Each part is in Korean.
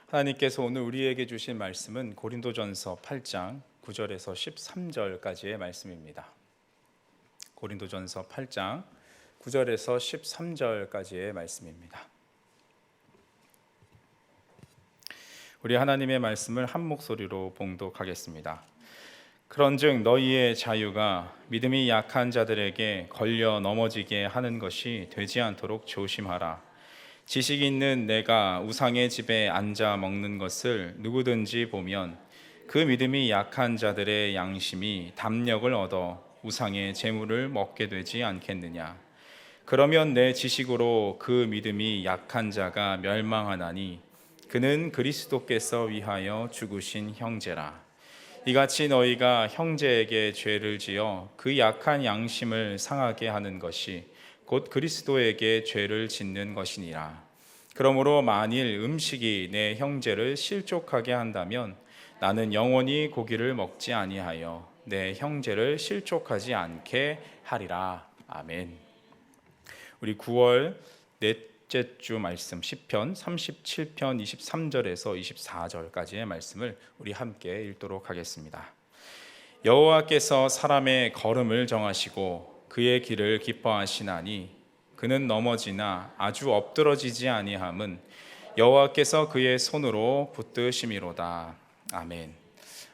하나님께서 오늘 우리에게 주신 말씀은 고린도전서 8장 9절에서 13절까지의 말씀입니다. 고린도전서 8장 9절에서 13절까지의 말씀입니다. 우리 하나님의 말씀을 한 목소리로 봉독하겠습니다. 그런즉 너희의 자유가 믿음이 약한 자들에게 걸려 넘어지게 하는 것이 되지 않도록 조심하라. 지식 있는 내가 우상의 집에 앉아 먹는 것을 누구든지 보면 그 믿음이 약한 자들의 양심이 담력을 얻어 우상의 재물을 먹게 되지 않겠느냐. 그러면 내 지식으로 그 믿음이 약한 자가 멸망하나니 그는 그리스도께서 위하여 죽으신 형제라. 이같이 너희가 형제에게 죄를 지어 그 약한 양심을 상하게 하는 것이 곧 그리스도에게 죄를 짓는 것이니라. 그러므로 만일 음식이 내 형제를 실족하게 한다면 나는 영원히 고기를 먹지 아니하여 내 형제를 실족하지 않게 하리라. 아멘. 우리 9월 넷째 주 말씀 시편 37편 23절에서 24절까지의 말씀을 우리 함께 읽도록 하겠습니다. 여호와께서 사람의 걸음을 정하시고 그의 길을 기뻐하시나니 그는 넘어지나 아주 엎드러지지 아니함은 여호와께서 그의 손으로 붙드심이로다. 아멘.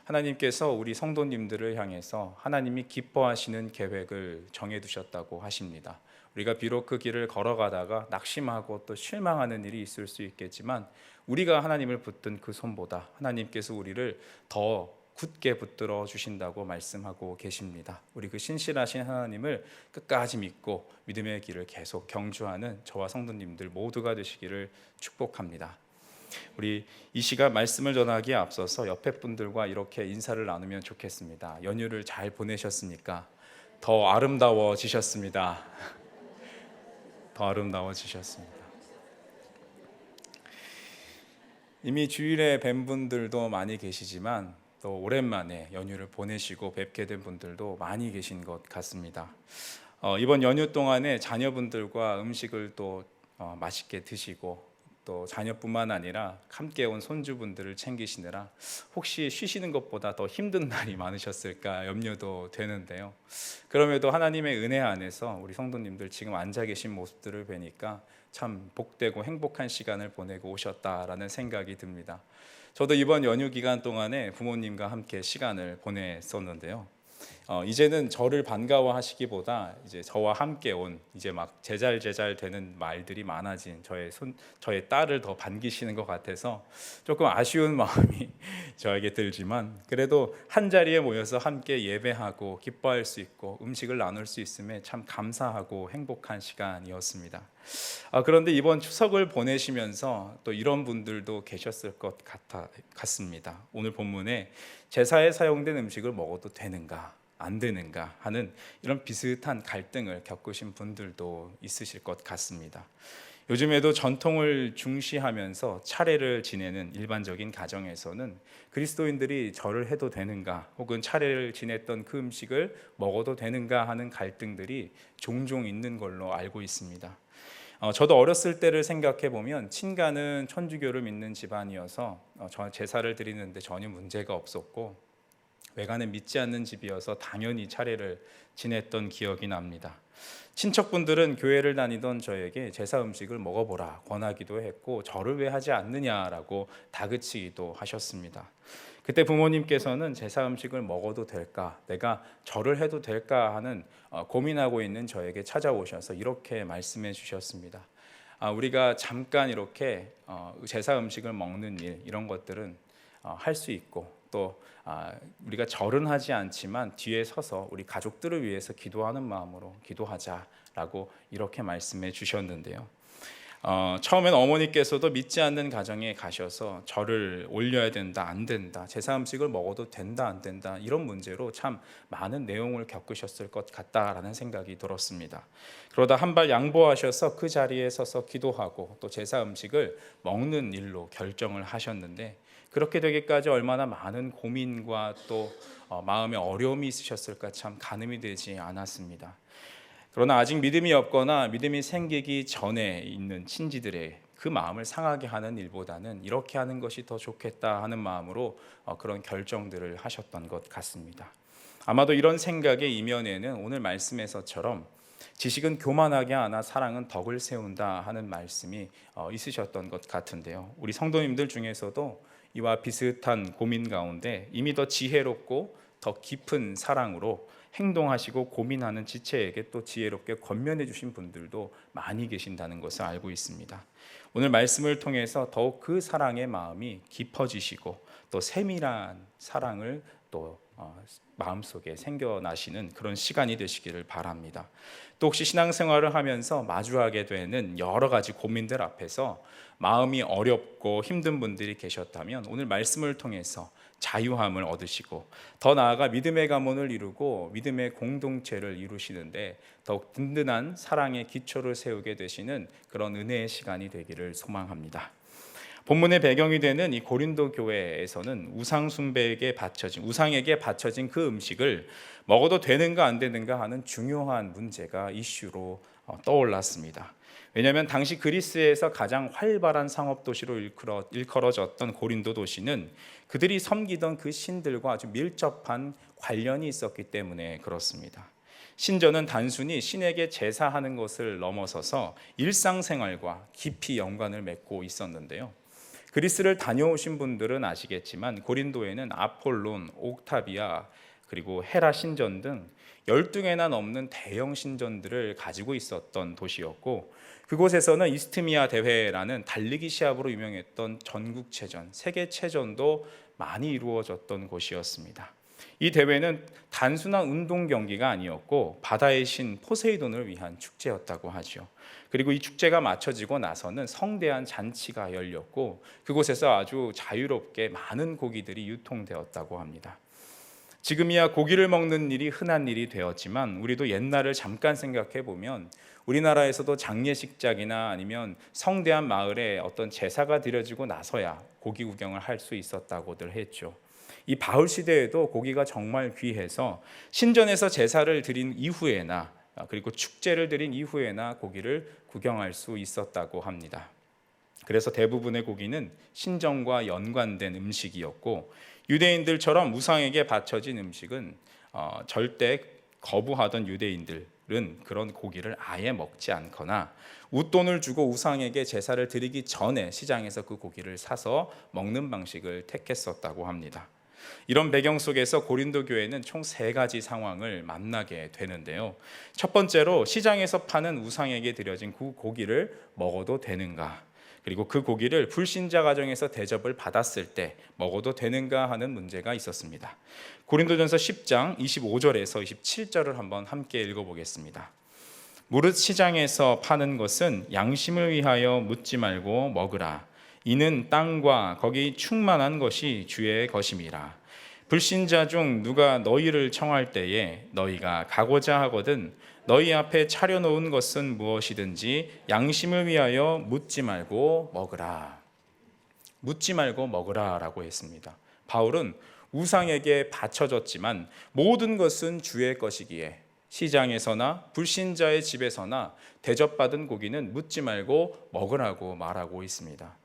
하나님께서 우리 성도님들을 향해서 하나님이 기뻐하시는 계획을 정해두셨다고 하십니다. 우리가 비록 그 길을 걸어가다가 낙심하고 또 실망하는 일이 있을 수 있겠지만 우리가 하나님을 붙든 그 손보다 하나님께서 우리를 더 굳게 붙들어 주신다고 말씀하고 계십니다. 우리 그 신실하신 하나님을 끝까지 믿고 믿음의 길을 계속 경주하는 저와 성도님들 모두가 되시기를 축복합니다. 우리 이 시간 말씀을 전하기에 앞서서 옆에 분들과 이렇게 인사를 나누면 좋겠습니다. 연휴를 잘 보내셨습니까? 더 아름다워지셨습니다. 더 아름다워지셨습니다. 이미 주일에 뵌 분들도 많이 계시지만 또 오랜만에 연휴를 보내시고 뵙게 된 분들도 많이 계신 것 같습니다. 이번 연휴 동안에 자녀분들과 음식을 또 맛있게 드시고 또 자녀뿐만 아니라 함께 온 손주분들을 챙기시느라 혹시 쉬시는 것보다 더 힘든 날이 많으셨을까 염려도 되는데요. 그럼에도 하나님의 은혜 안에서 우리 성도님들 지금 앉아 계신 모습들을 뵈니까 참 복되고 행복한 시간을 보내고 오셨다라는 생각이 듭니다. 저도 이번 연휴 기간 동안에 부모님과 함께 시간을 보냈었는데요. 이제는 저를 반가워하시기보다 이제 저와 함께 온 이제 막 제잘제잘 되는 말들이 많아진 저의 딸을 더 반기시는 것 같아서 조금 아쉬운 마음이 저에게 들지만 그래도 한 자리에 모여서 함께 예배하고 기뻐할 수 있고 음식을 나눌 수 있음에 참 감사하고 행복한 시간이었습니다. 그런데 이번 추석을 보내시면서 또 이런 분들도 계셨을 것 같습니다. 오늘 본문에 제사에 사용된 음식을 먹어도 되는가 안 되는가 하는 이런 비슷한 갈등을 겪으신 분들도 있으실 것 같습니다. 요즘에도 전통을 중시하면서 차례를 지내는 일반적인 가정에서는 그리스도인들이 절을 해도 되는가 혹은 차례를 지냈던 그 음식을 먹어도 되는가 하는 갈등들이 종종 있는 걸로 알고 있습니다. 저도 어렸을 때를 생각해 보면 친가는 천주교를 믿는 집안이어서 제사를 드리는데 전혀 문제가 없었고 외가는 믿지 않는 집이어서 당연히 차례를 지냈던 기억이 납니다. 친척분들은 교회를 다니던 저에게 제사 음식을 먹어보라 권하기도 했고 절을 왜 하지 않느냐라고 다그치기도 하셨습니다. 그때 부모님께서는 제사 음식을 먹어도 될까, 내가 절을 해도 될까 하는 고민하고 있는 저에게 찾아오셔서 이렇게 말씀해 주셨습니다. 우리가 잠깐 이렇게 제사 음식을 먹는 일 이런 것들은 할 수 있고 또 우리가 절은 하지 않지만 뒤에 서서 우리 가족들을 위해서 기도하는 마음으로 기도하자라고 이렇게 말씀해 주셨는데요. 처음엔 어머니께서도 믿지 않는 가정에 가셔서 절을 올려야 된다 안 된다 제사 음식을 먹어도 된다 안 된다 이런 문제로 참 많은 내용을 겪으셨을 것 같다라는 생각이 들었습니다. 그러다 한 발 양보하셔서 그 자리에 서서 기도하고 또 제사 음식을 먹는 일로 결정을 하셨는데 그렇게 되기까지 얼마나 많은 고민과 또 마음의 어려움이 있으셨을까 참 가늠이 되지 않았습니다. 그러나 아직 믿음이 없거나 믿음이 생기기 전에 있는 친지들의 그 마음을 상하게 하는 일보다는 이렇게 하는 것이 더 좋겠다 하는 마음으로 그런 결정들을 하셨던 것 같습니다. 아마도 이런 생각의 이면에는 오늘 말씀에서처럼 지식은 교만하게 하나 사랑은 덕을 세운다 하는 말씀이 있으셨던 것 같은데요. 우리 성도님들 중에서도 이와 비슷한 고민 가운데 이미 더 지혜롭고 더 깊은 사랑으로 행동하시고 고민하는 지체에게 또 지혜롭게 권면해 주신 분들도 많이 계신다는 것을 알고 있습니다. 오늘 말씀을 통해서 더욱 그 사랑의 마음이 깊어지시고 또 세밀한 사랑을 또 마음속에 생겨나시는 그런 시간이 되시기를 바랍니다. 또 혹시 신앙생활을 하면서 마주하게 되는 여러 가지 고민들 앞에서 마음이 어렵고 힘든 분들이 계셨다면 오늘 말씀을 통해서 자유함을 얻으시고 더 나아가 믿음의 가문을 이루고 믿음의 공동체를 이루시는데 더욱 든든한 사랑의 기초를 세우게 되시는 그런 은혜의 시간이 되기를 소망합니다. 본문의 배경이 되는 이 고린도 교회에서는 우상에게 바쳐진 그 음식을 먹어도 되는가 안 되는가 하는 중요한 문제가 이슈로 떠올랐습니다. 왜냐하면 당시 그리스에서 가장 활발한 상업 도시로 일컬어졌던 고린도 도시는 그들이 섬기던 그 신들과 아주 밀접한 관련이 있었기 때문에 그렇습니다. 신전은 단순히 신에게 제사하는 것을 넘어서서 일상생활과 깊이 연관을 맺고 있었는데요. 그리스를 다녀오신 분들은 아시겠지만 고린도에는 아폴론, 옥타비아, 그리고 헤라 신전 등 12개나 넘는 대형 신전들을 가지고 있었던 도시였고 그곳에서는 이스트미아 대회라는 달리기 시합으로 유명했던 전국체전, 세계체전도 많이 이루어졌던 곳이었습니다. 이 대회는 단순한 운동 경기가 아니었고 바다의 신 포세이돈을 위한 축제였다고 하죠. 그리고 이 축제가 마쳐지고 나서는 성대한 잔치가 열렸고 그곳에서 아주 자유롭게 많은 고기들이 유통되었다고 합니다. 지금이야 고기를 먹는 일이 흔한 일이 되었지만 우리도 옛날을 잠깐 생각해 보면 우리나라에서도 장례식장이나 아니면 성대한 마을에 어떤 제사가 드려지고 나서야 고기 구경을 할 수 있었다고들 했죠. 이 바울 시대에도 고기가 정말 귀해서 신전에서 제사를 드린 이후에나 그리고 축제를 드린 이후에나 고기를 구경할 수 있었다고 합니다. 그래서 대부분의 고기는 신전과 연관된 음식이었고 유대인들처럼 우상에게 바쳐진 음식은 절대 거부하던 유대인들은 그런 고기를 아예 먹지 않거나 웃돈을 주고 우상에게 제사를 드리기 전에 시장에서 그 고기를 사서 먹는 방식을 택했었다고 합니다. 이런 배경 속에서 고린도 교회는 총 3가지 상황을 만나게 되는데요. 첫 번째로 시장에서 파는 우상에게 드려진 그 고기를 먹어도 되는가, 그리고 그 고기를 불신자 가정에서 대접을 받았을 때 먹어도 되는가 하는 문제가 있었습니다. 고린도전서 10장 25절에서 27절을 한번 함께 읽어보겠습니다. 무릇 시장에서 파는 것은 양심을 위하여 묻지 말고 먹으라. 이는 땅과 거기 충만한 것이 주의 것임이라. 불신자 중 누가 너희를 청할 때에 너희가 가고자 하거든 너희 앞에 차려놓은 것은 무엇이든지 양심을 위하여 묻지 말고 먹으라. 묻지 말고 먹으라 라고 했습니다. 바울은 우상에게 바쳐졌지만 모든 것은 주의 것이기에 시장에서나 불신자의 집에서나 대접받은 고기는 묻지 말고 먹으라고 말하고 있습니다.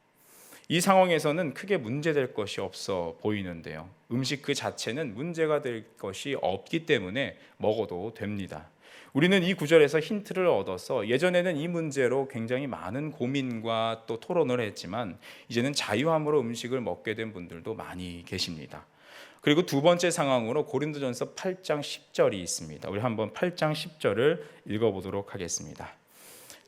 이 상황에서는 크게 문제될 것이 없어 보이는데요. 음식 그 자체는 문제가 될 것이 없기 때문에 먹어도 됩니다. 우리는 이 구절에서 힌트를 얻어서 예전에는 이 문제로 굉장히 많은 고민과 또 토론을 했지만 이제는 자유함으로 음식을 먹게 된 분들도 많이 계십니다. 그리고 두 번째 상황으로 고린도전서 8장 10절이 있습니다. 우리 한번 8장 10절을 읽어보도록 하겠습니다.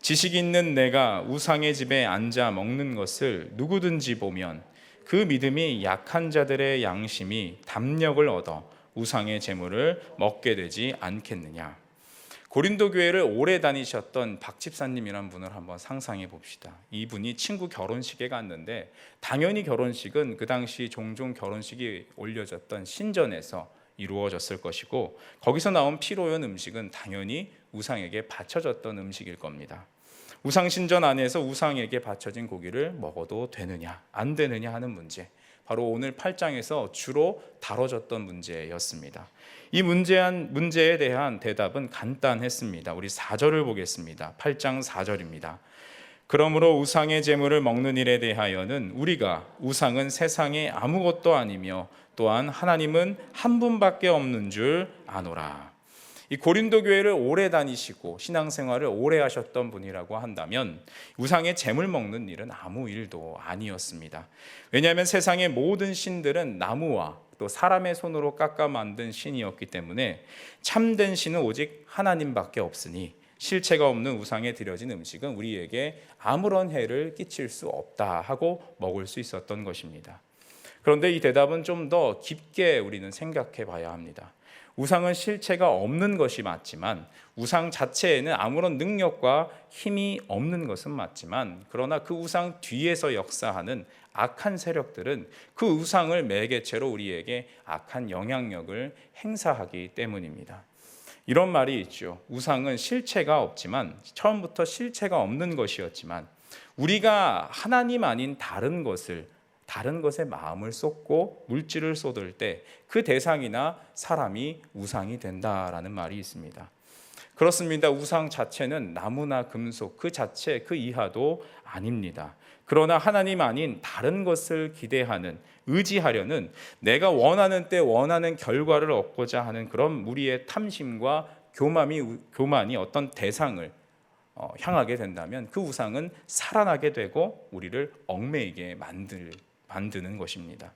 지식 있는 내가 우상의 집에 앉아 먹는 것을 누구든지 보면 그 믿음이 약한 자들의 양심이 담력을 얻어 우상의 제물을 먹게 되지 않겠느냐. 고린도 교회를 오래 다니셨던 박 집사님이라는 분을 한번 상상해 봅시다. 이분이 친구 결혼식에 갔는데 당연히 결혼식은 그 당시 종종 결혼식이 올려졌던 신전에서 이루어졌을 것이고 거기서 나온 피로연 음식은 당연히 우상에게 바쳐졌던 음식일 겁니다. 우상신전 안에서 우상에게 바쳐진 고기를 먹어도 되느냐 안 되느냐 하는 문제, 바로 오늘 8장에서 주로 다뤄졌던 문제였습니다. 이 문제에 대한 대답은 간단했습니다. 우리 4절을 보겠습니다. 8장 4절입니다. 그러므로 우상의 제물을 먹는 일에 대하여는 우리가 우상은 세상에 아무것도 아니며 또한 하나님은 한 분밖에 없는 줄 아노라. 이 고린도 교회를 오래 다니시고 신앙생활을 오래 하셨던 분이라고 한다면 우상의 제물 먹는 일은 아무 일도 아니었습니다. 왜냐하면 세상의 모든 신들은 나무와 또 사람의 손으로 깎아 만든 신이었기 때문에 참된 신은 오직 하나님밖에 없으니 실체가 없는 우상에 드려진 음식은 우리에게 아무런 해를 끼칠 수 없다 하고 먹을 수 있었던 것입니다. 그런데 이 대답은 좀 더 깊게 우리는 생각해 봐야 합니다. 우상은 실체가 없는 것이 맞지만 우상 자체에는 아무런 능력과 힘이 없는 것은 맞지만 그러나 그 우상 뒤에서 역사하는 악한 세력들은 그 우상을 매개체로 우리에게 악한 영향력을 행사하기 때문입니다. 이런 말이 있죠. 우상은 실체가 없지만 처음부터 실체가 없는 것이었지만 우리가 하나님 아닌 다른 것에 마음을 쏟고 물질을 쏟을 때 그 대상이나 사람이 우상이 된다라는 말이 있습니다. 그렇습니다. 우상 자체는 나무나 금속 그 자체 그 이하도 아닙니다. 그러나 하나님 아닌 다른 것을 기대하는 의지하려는 내가 원하는 때 원하는 결과를 얻고자 하는 그런 우리의 탐심과 교만이 어떤 대상을 향하게 된다면 그 우상은 살아나게 되고 우리를 얽매이게 만드는 것입니다.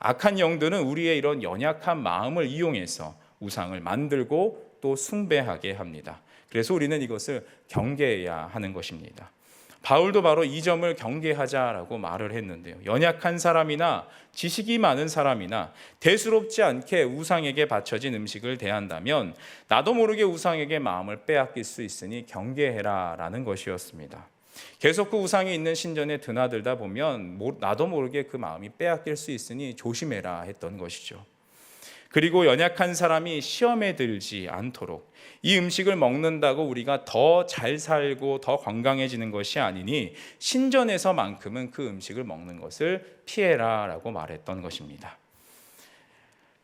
악한 영들은 우리의 이런 연약한 마음을 이용해서 우상을 만들고 또 숭배하게 합니다. 그래서 우리는 이것을 경계해야 하는 것입니다. 바울도 바로 이 점을 경계하자라고 말을 했는데요. 연약한 사람이나 지식이 많은 사람이나 대수롭지 않게 우상에게 바쳐진 음식을 대한다면 나도 모르게 우상에게 마음을 빼앗길 수 있으니 경계해라 라는 것이었습니다. 계속 그 우상이 있는 신전에 드나들다 보면 나도 모르게 그 마음이 빼앗길 수 있으니 조심해라 했던 것이죠. 그리고 연약한 사람이 시험에 들지 않도록 이 음식을 먹는다고 우리가 더 잘 살고 더 건강해지는 것이 아니니 신전에서만큼은 그 음식을 먹는 것을 피해라 라고 말했던 것입니다.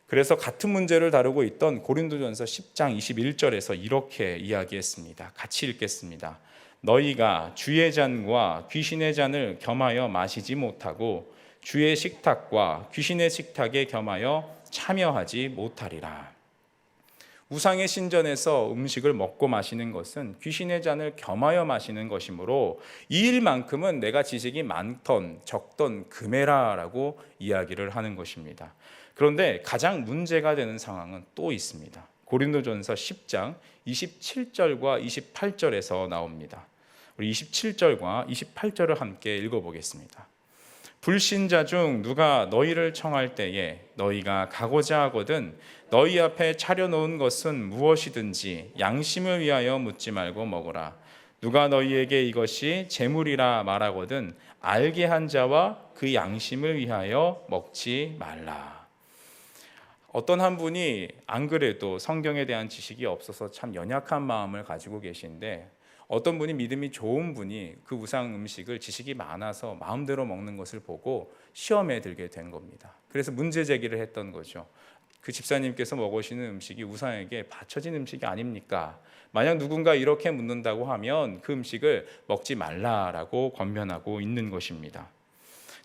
그래서 같은 문제를 다루고 있던 고린도전서 10장 21절에서 이렇게 이야기했습니다. 같이 읽겠습니다. 너희가 주의 잔과 귀신의 잔을 겸하여 마시지 못하고 주의 식탁과 귀신의 식탁에 겸하여 참여하지 못하리라. 우상의 신전에서 음식을 먹고 마시는 것은 귀신의 잔을 겸하여 마시는 것이므로 이 일만큼은 내가 지식이 많던 적던 금해라라고 이야기를 하는 것입니다. 그런데 가장 문제가 되는 상황은 또 있습니다. 고린도전서 10장 27절과 28절에서 나옵니다. 우리 27절과 28절을 함께 읽어보겠습니다. 불신자 중 누가 너희를 청할 때에 너희가 가고자 하거든 너희 앞에 차려놓은 것은 무엇이든지 양심을 위하여 묻지 말고 먹으라. 누가 너희에게 이것이 재물이라 말하거든 알게 한 자와 그 양심을 위하여 먹지 말라. 어떤 한 분이 안 그래도 성경에 대한 지식이 없어서 참 연약한 마음을 가지고 계신데 어떤 분이 믿음이 좋은 분이 그 우상 음식을 지식이 많아서 마음대로 먹는 것을 보고 시험에 들게 된 겁니다. 그래서 문제 제기를 했던 거죠. 그 집사님께서 먹으시는 음식이 우상에게 바쳐진 음식이 아닙니까? 만약 누군가 이렇게 묻는다고 하면 그 음식을 먹지 말라라고 권면하고 있는 것입니다.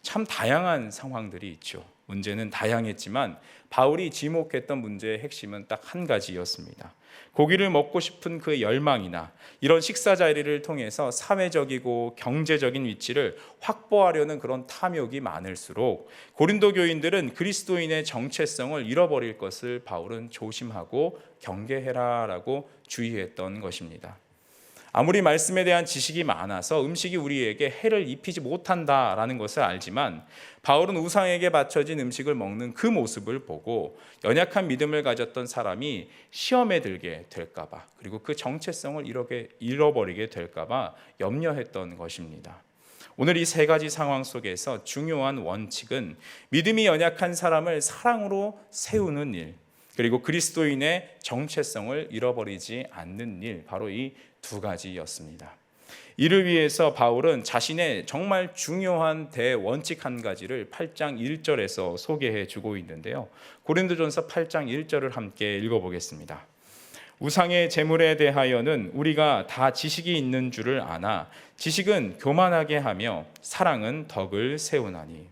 참 다양한 상황들이 있죠. 문제는 다양했지만 바울이 지목했던 문제의 핵심은 딱 한 가지였습니다. 고기를 먹고 싶은 그 열망이나 이런 식사 자리를 통해서 사회적이고 경제적인 위치를 확보하려는 그런 탐욕이 많을수록 고린도 교인들은 그리스도인의 정체성을 잃어버릴 것을 바울은 조심하고 경계해라라고 주의했던 것입니다. 아무리 말씀에 대한 지식이 많아서 음식이 우리에게 해를 입히지 못한다라는 것을 알지만 바울은 우상에게 바쳐진 음식을 먹는 그 모습을 보고 연약한 믿음을 가졌던 사람이 시험에 들게 될까 봐 그리고 그 정체성을 잃어버리게 될까 봐 염려했던 것입니다. 오늘 이 세 가지 상황 속에서 중요한 원칙은 믿음이 연약한 사람을 사랑으로 세우는 일 그리고 그리스도인의 정체성을 잃어버리지 않는 일 바로 이 두 가지였습니다. 이를 위해서 바울은 자신의 정말 중요한 대원칙 한 가지를 8장 1절에서 소개해 주고 있는데요. 고린도전서 8장 1절을 함께 읽어보겠습니다. 우상의 제물에 대하여는 우리가 다 지식이 있는 줄을 아나 지식은 교만하게 하며 사랑은 덕을 세우나니.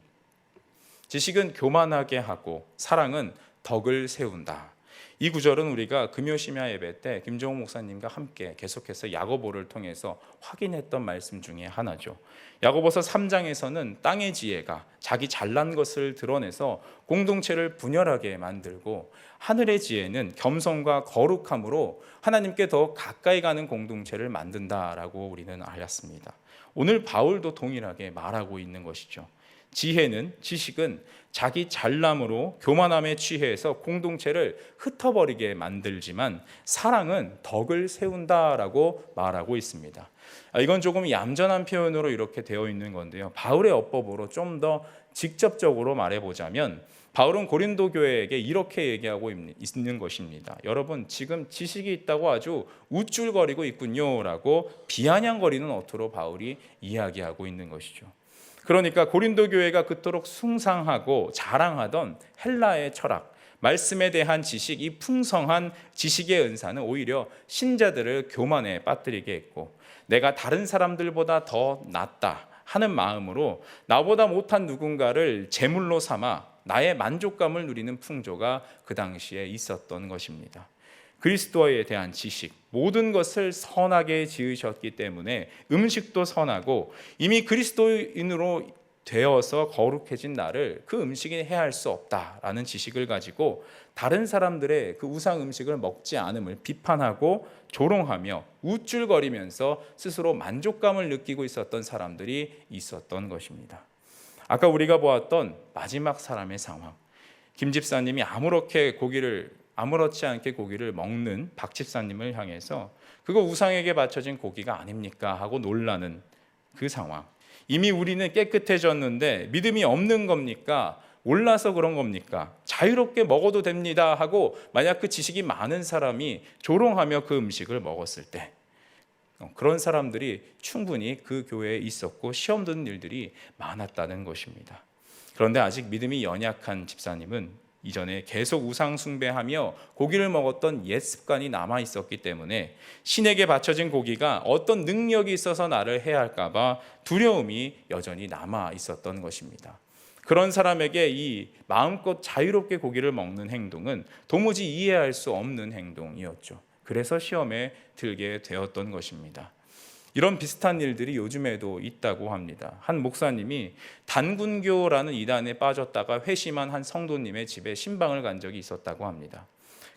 지식은 교만하게 하고 사랑은 덕을 세운다. 이 구절은 우리가 금요심야 예배 때 김종욱 목사님과 함께 계속해서 야고보를 통해서 확인했던 말씀 중에 하나죠. 야고보서 3장에서는 땅의 지혜가 자기 잘난 것을 드러내서 공동체를 분열하게 만들고, 하늘의 지혜는 겸손과 거룩함으로 하나님께 더 가까이 가는 공동체를 만든다라고 우리는 알았습니다. 오늘 바울도 동일하게 말하고 있는 것이죠. 지식은 자기 잘남으로 교만함에 취해서 공동체를 흩어버리게 만들지만 사랑은 덕을 세운다라고 말하고 있습니다. 이건 조금 얌전한 표현으로 이렇게 되어 있는 건데요, 바울의 어법으로 좀 더 직접적으로 말해보자면 바울은 고린도 교회에게 이렇게 얘기하고 있는 것입니다. 여러분, 지금 지식이 있다고 아주 우쭐거리고 있군요 라고 비아냥거리는 어투로 바울이 이야기하고 있는 것이죠. 그러니까 고린도 교회가 그토록 숭상하고 자랑하던 헬라의 철학, 말씀에 대한 지식, 이 풍성한 지식의 은사는 오히려 신자들을 교만에 빠뜨리게 했고, 내가 다른 사람들보다 더 낫다 하는 마음으로 나보다 못한 누군가를 제물로 삼아 나의 만족감을 누리는 풍조가 그 당시에 있었던 것입니다. 그리스도에 대한 지식, 모든 것을 선하게 지으셨기 때문에 음식도 선하고, 이미 그리스도인으로 되어서 거룩해진 나를 그 음식이 해할 수 없다라는 지식을 가지고 다른 사람들의 그 우상 음식을 먹지 않음을 비판하고 조롱하며 우쭐거리면서 스스로 만족감을 느끼고 있었던 사람들이 있었던 것입니다. 아까 우리가 보았던 마지막 사람의 상황, 김 집사님이 아무렇지 않게 고기를 먹는 박 집사님을 향해서 그거 우상에게 바쳐진 고기가 아닙니까 하고 놀라는 그 상황. 이미 우리는 깨끗해졌는데 믿음이 없는 겁니까? 몰라서 그런 겁니까? 자유롭게 먹어도 됩니다 하고 만약 그 지식이 많은 사람이 조롱하며 그 음식을 먹었을 때, 그런 사람들이 충분히 그 교회에 있었고 시험 드는 일들이 많았다는 것입니다. 그런데 아직 믿음이 연약한 집사님은 이전에 계속 우상 숭배하며 고기를 먹었던 옛 습관이 남아 있었기 때문에 신에게 바쳐진 고기가 어떤 능력이 있어서 나를 해할까 봐 두려움이 여전히 남아 있었던 것입니다. 그런 사람에게 이 마음껏 자유롭게 고기를 먹는 행동은 도무지 이해할 수 없는 행동이었죠. 그래서 시험에 들게 되었던 것입니다. 이런 비슷한 일들이 요즘에도 있다고 합니다. 한 목사님이 단군교라는 이단에 빠졌다가 회심한 한 성도님의 집에 신방을 간 적이 있었다고 합니다.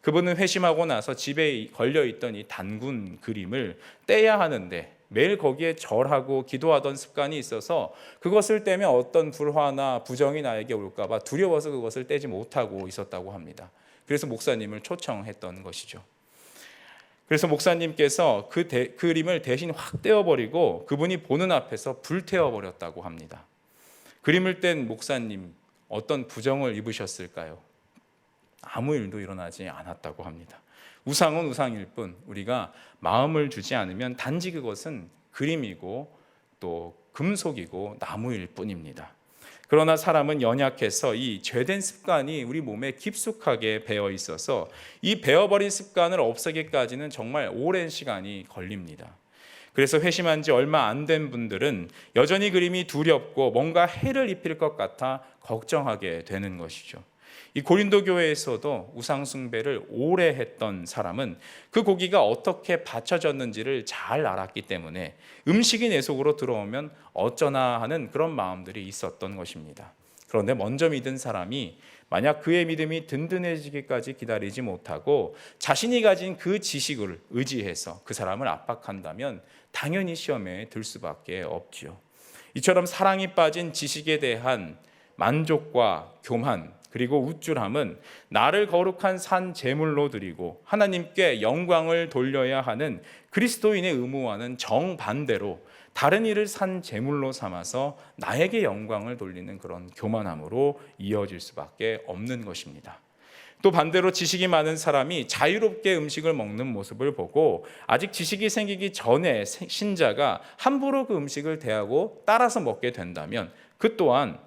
그분은 회심하고 나서 집에 걸려있던 이 단군 그림을 떼야 하는데 매일 거기에 절하고 기도하던 습관이 있어서 그것을 떼면 어떤 불화나 부정이 나에게 올까 봐 두려워서 그것을 떼지 못하고 있었다고 합니다. 그래서 목사님을 초청했던 것이죠. 그래서 목사님께서 그 그림을 대신 확 떼어버리고 그분이 보는 앞에서 불태워버렸다고 합니다. 그림을 뗀 목사님, 어떤 부정을 입으셨을까요? 아무 일도 일어나지 않았다고 합니다. 우상은 우상일 뿐 우리가 마음을 주지 않으면 단지 그것은 그림이고 또 금속이고 나무일 뿐입니다. 그러나 사람은 연약해서 이 죄된 습관이 우리 몸에 깊숙하게 배어 있어서 이 배어버린 습관을 없애기까지는 정말 오랜 시간이 걸립니다. 그래서 회심한 지 얼마 안 된 분들은 여전히 그림이 두렵고 뭔가 해를 입힐 것 같아 걱정하게 되는 것이죠. 이 고린도 교회에서도 우상 숭배를 오래 했던 사람은 그 고기가 어떻게 받쳐졌는지를 잘 알았기 때문에 음식이 내 속으로 들어오면 어쩌나 하는 그런 마음들이 있었던 것입니다. 그런데 먼저 믿은 사람이 만약 그의 믿음이 든든해지기까지 기다리지 못하고 자신이 가진 그 지식을 의지해서 그 사람을 압박한다면 당연히 시험에 들 수밖에 없지요. 이처럼 사랑이 빠진 지식에 대한 만족과 교만 그리고 우쭐함은 나를 거룩한 산 제물로 드리고 하나님께 영광을 돌려야 하는 그리스도인의 의무와는 정반대로 다른 일을 산 제물로 삼아서 나에게 영광을 돌리는 그런 교만함으로 이어질 수밖에 없는 것입니다. 또 반대로 지식이 많은 사람이 자유롭게 음식을 먹는 모습을 보고 아직 지식이 생기기 전에 신자가 함부로 그 음식을 대하고 따라서 먹게 된다면 그 또한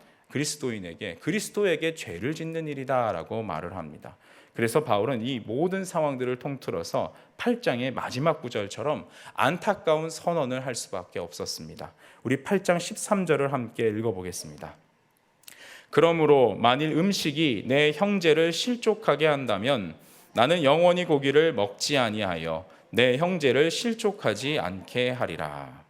그리스도에게 죄를 짓는 일이다라고 말을 합니다. 그래서 바울은 이 모든 상황들을 통틀어서 8장의 마지막 구절처럼 안타까운 선언을 할 수밖에 없었습니다. 우리 8장 13절을 함께 읽어보겠습니다. 그러므로 만일 음식이 내 형제를 실족하게 한다면 나는 영원히 고기를 먹지 아니하여 내 형제를 실족하지 않게 하리라.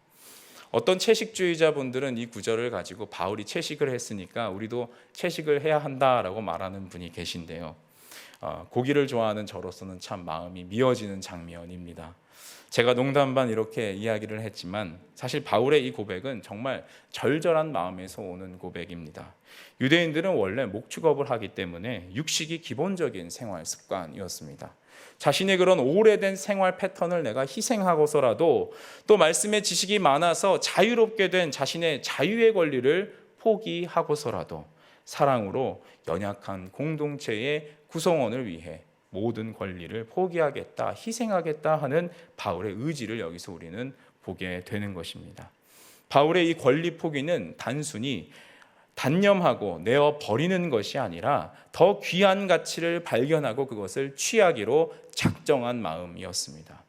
어떤 채식주의자분들은 이 구절을 가지고 바울이 채식을 했으니까 우리도 채식을 해야 한다라고 말하는 분이 계신데요. 고기를 좋아하는 저로서는 참 마음이 미어지는 장면입니다. 제가 농담 반 이렇게 이야기를 했지만 사실 바울의 이 고백은 정말 절절한 마음에서 오는 고백입니다. 유대인들은 원래 목축업을 하기 때문에 육식이 기본적인 생활 습관이었습니다. 자신의 그런 오래된 생활 패턴을 내가 희생하고서라도 또 말씀의 지식이 많아서 자유롭게 된 자신의 자유의 권리를 포기하고서라도 사랑으로 연약한 공동체의 구성원을 위해 모든 권리를 포기하겠다, 희생하겠다 하는 바울의 의지를 여기서 우리는 보게 되는 것입니다. 바울의 이 권리 포기는 단순히 단념하고 내어 버리는 것이 아니라 더 귀한 가치를 발견하고 그것을 취하기로 작정한 마음이었습니다.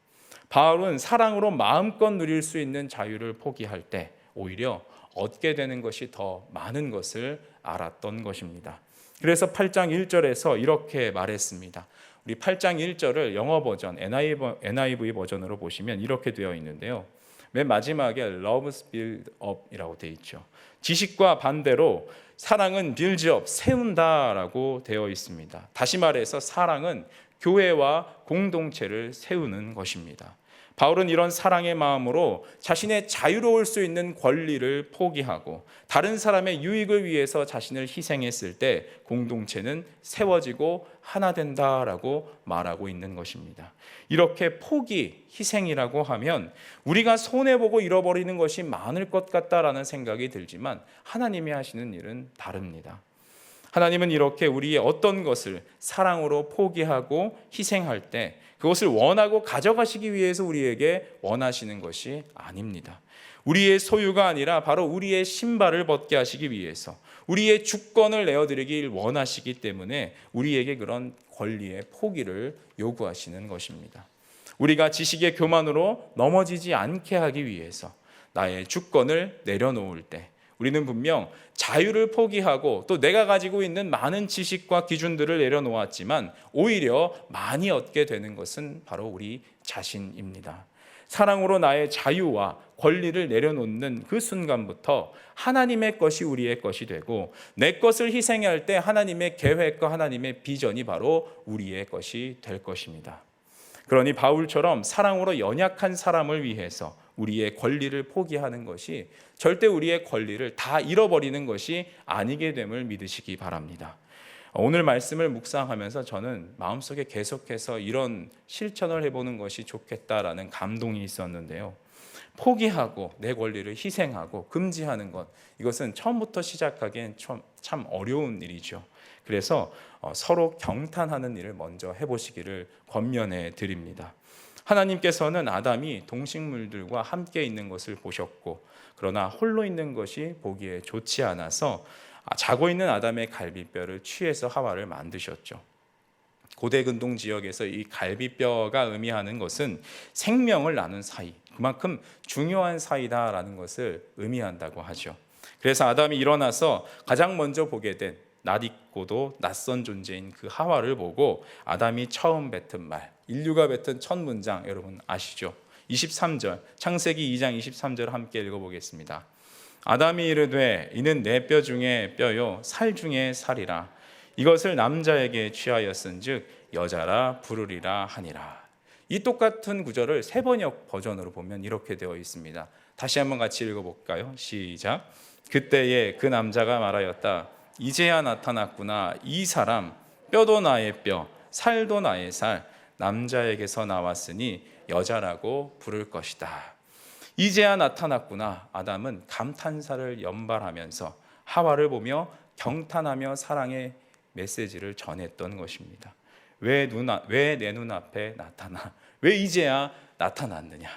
바울은 사랑으로 마음껏 누릴 수 있는 자유를 포기할 때 오히려 얻게 되는 것이 더 많은 것을 알았던 것입니다. 그래서 8장 1절에서 이렇게 말했습니다. 우리 8장 1절을 영어 버전 NIV 버전으로 보시면 이렇게 되어 있는데요. 맨 마지막에 loves build up이라고 되어 있죠. 지식과 반대로 사랑은 build up, 세운다라고 되어 있습니다. 다시 말해서 사랑은 교회와 공동체를 세우는 것입니다. 바울은 이런 사랑의 마음으로 자신의 자유로울 수 있는 권리를 포기하고 다른 사람의 유익을 위해서 자신을 희생했을 때 공동체는 세워지고 하나 된다라고 말하고 있는 것입니다. 이렇게 포기, 희생이라고 하면 우리가 손해보고 잃어버리는 것이 많을 것 같다라는 생각이 들지만 하나님이 하시는 일은 다릅니다. 하나님은 이렇게 우리의 어떤 것을 사랑으로 포기하고 희생할 때 그것을 원하고 가져가시기 위해서 우리에게 원하시는 것이 아닙니다. 우리의 소유가 아니라 바로 우리의 신발을 벗게 하시기 위해서 우리의 주권을 내어드리길 원하시기 때문에 우리에게 그런 권리의 포기를 요구하시는 것입니다. 우리가 지식의 교만으로 넘어지지 않게 하기 위해서 나의 주권을 내려놓을 때 우리는 분명 자유를 포기하고 또 내가 가지고 있는 많은 지식과 기준들을 내려놓았지만 오히려 많이 얻게 되는 것은 바로 우리 자신입니다. 사랑으로 나의 자유와 권리를 내려놓는 그 순간부터 하나님의 것이 우리의 것이 되고 내 것을 희생할 때 하나님의 계획과 하나님의 비전이 바로 우리의 것이 될 것입니다. 그러니 바울처럼 사랑으로 연약한 사람을 위해서 우리의 권리를 포기하는 것이 절대 우리의 권리를 다 잃어버리는 것이 아니게 됨을 믿으시기 바랍니다. 오늘 말씀을 묵상하면서 저는 마음속에 계속해서 이런 실천을 해보는 것이 좋겠다라는 감동이 있었는데요. 포기하고 내 권리를 희생하고 금지하는 것, 이것은 처음부터 시작하기엔 참 어려운 일이죠. 그래서 서로 경탄하는 일을 먼저 해보시기를 권면해 드립니다. 하나님께서는 아담이 동식물들과 함께 있는 것을 보셨고 그러나 홀로 있는 것이 보기에 좋지 않아서 자고 있는 아담의 갈비뼈를 취해서 하와를 만드셨죠. 고대 근동 지역에서 이 갈비뼈가 의미하는 것은 생명을 나눈 사이, 그만큼 중요한 사이다라는 것을 의미한다고 하죠. 그래서 아담이 일어나서 가장 먼저 보게 된 낯익고도 낯선 존재인 그 하와를 보고 아담이 처음 뱉은 말, 인류가 뱉은 첫 문장 여러분 아시죠? 23절, 창세기 2장 23절 함께 읽어보겠습니다. 아담이 이르되 이는 내 뼈 중에 뼈요 살 중에 살이라 이것을 남자에게 취하였은즉 여자라 부르리라 하니라. 이 똑같은 구절을 세번역 버전으로 보면 이렇게 되어 있습니다. 다시 한번 같이 읽어볼까요? 시작. 그때에 그 남자가 말하였다. 이제야 나타났구나. 이 사람 뼈도 나의 뼈 살도 나의 살 남자에게서 나왔으니 여자라고 부를 것이다. 이제야 나타났구나. 아담은 감탄사를 연발하면서 하와를 보며 경탄하며 사랑의 메시지를 전했던 것입니다. 왜 내 눈앞에 나타나? 왜 이제야 나타났느냐?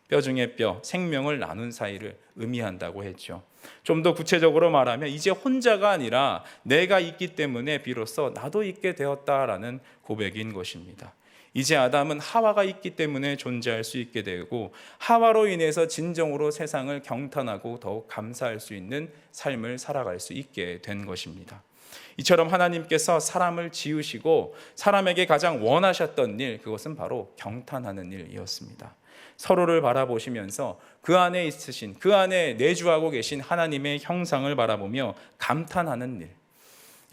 뼈 중에 뼈, 생명을 나눈 사이를 의미한다고 했죠. 좀 더 구체적으로 말하면 이제 혼자가 아니라 내가 있기 때문에 비로소 나도 있게 되었다라는 고백인 것입니다. 이제 아담은 하와가 있기 때문에 존재할 수 있게 되고 하와로 인해서 진정으로 세상을 경탄하고 더욱 감사할 수 있는 삶을 살아갈 수 있게 된 것입니다. 이처럼 하나님께서 사람을 지으시고 사람에게 가장 원하셨던 일, 그것은 바로 경탄하는 일이었습니다. 서로를 바라보시면서 그 안에 있으신, 그 안에 내주하고 계신 하나님의 형상을 바라보며 감탄하는 일,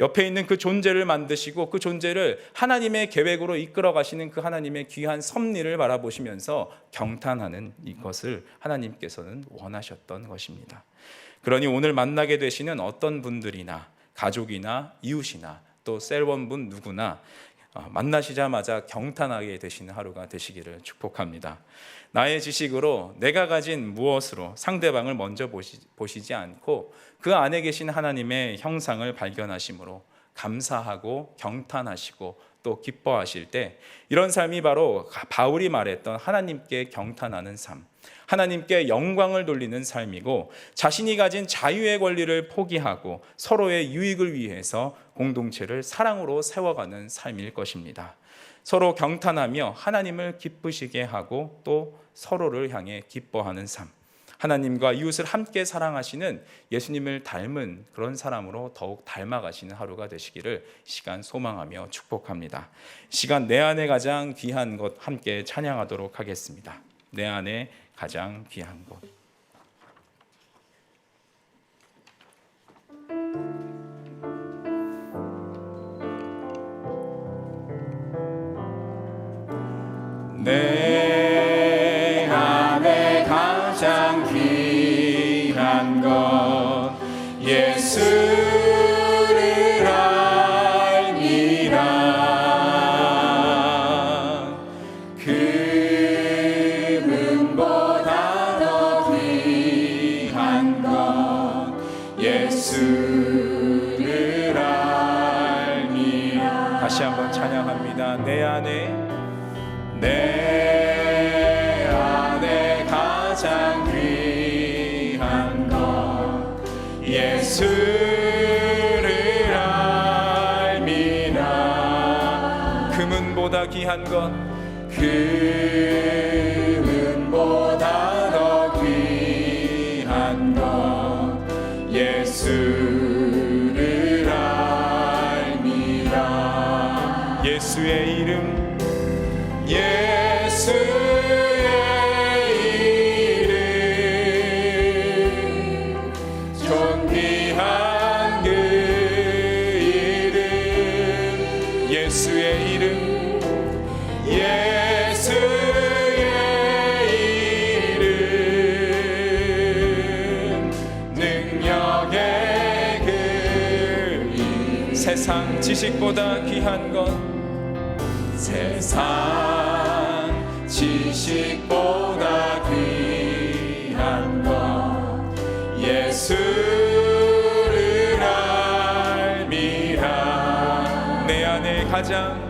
옆에 있는 그 존재를 만드시고 그 존재를 하나님의 계획으로 이끌어 가시는 그 하나님의 귀한 섭리를 바라보시면서 경탄하는 이것을 하나님께서는 원하셨던 것입니다. 그러니 오늘 만나게 되시는 어떤 분들이나 가족이나 이웃이나 또 셀원분 누구나 만나시자마자 경탄하게 되시는 하루가 되시기를 축복합니다. 나의 지식으로 내가 가진 무엇으로 상대방을 먼저 보시지 않고 그 안에 계신 하나님의 형상을 발견하심으로 감사하고 경탄하시고 또 기뻐하실 때, 이런 삶이 바로 바울이 말했던 하나님께 경탄하는 삶, 하나님께 영광을 돌리는 삶이고, 자신이 가진 자유의 권리를 포기하고 서로의 유익을 위해서 공동체를 사랑으로 세워가는 삶일 것입니다. 서로 경탄하며 하나님을 기쁘시게 하고 또 서로를 향해 기뻐하는 삶, 하나님과 이웃을 함께 사랑하시는 예수님을 닮은 그런 사람으로 더욱 닮아가시는 하루가 되시기를 시간 소망하며 축복합니다. 시간 내 안에 가장 귀한 것 함께 찬양하도록 하겠습니다. 내 안에 가장 귀한 것. 내 안에 가장 귀한 것 예수를 알미라. 금은보다 더 귀한 것 예수를 알미라. 다시 한번 찬양합니다. 내 안에 가장 귀한 것 예수를 알미라. 금은보다 귀한 것, 금은보다 더 귀한 것 예수를 알미라. 예수의 이름, 예수의 이름, 존귀한 그 이름, 예수의 이름, 예수의 이름, 능력의 그 이름, 세상 지식보다 귀한 것, 세상 지식보다 귀한 것 예수를 알미라. 내 안에 가장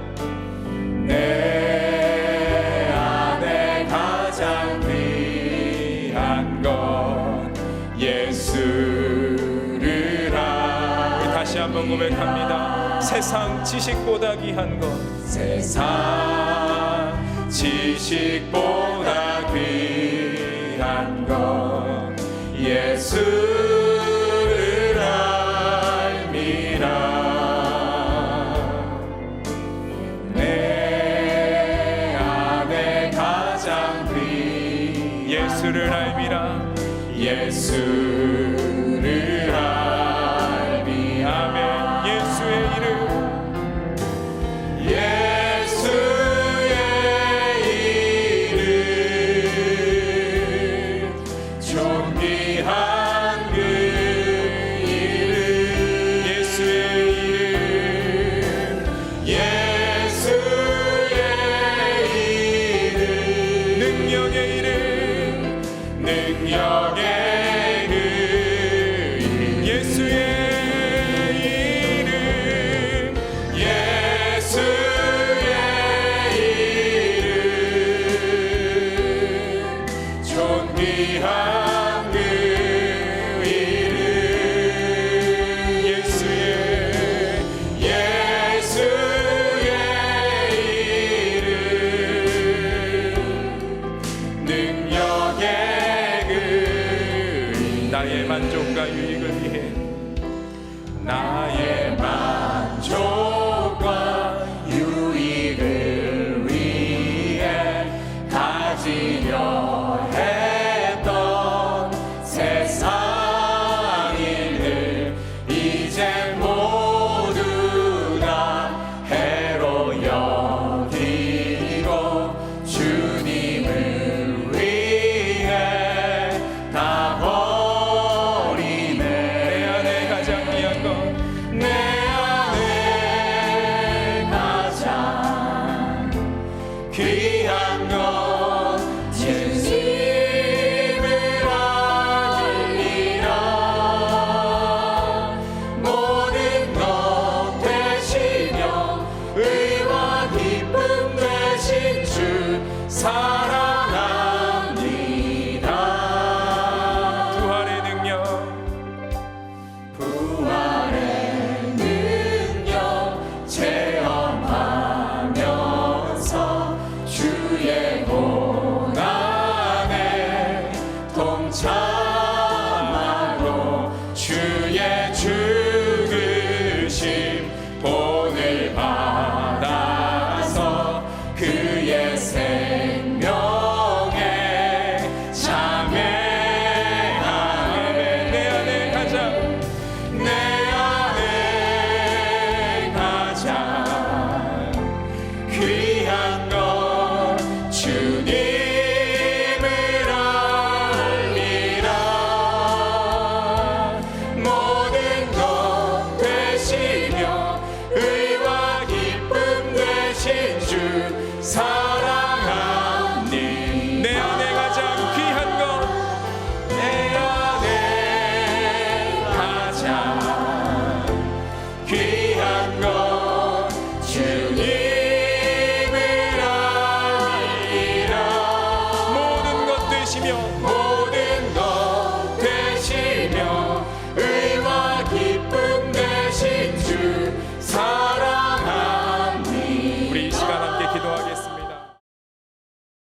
귀한 것 예수를 알미라. 다시 한번 고백합니다. 세상 지식보다 귀한 것, 세상 지식보다 귀한 것 예수를 알미라. 내 안에 가장 귀한 예수를 알미라. 예수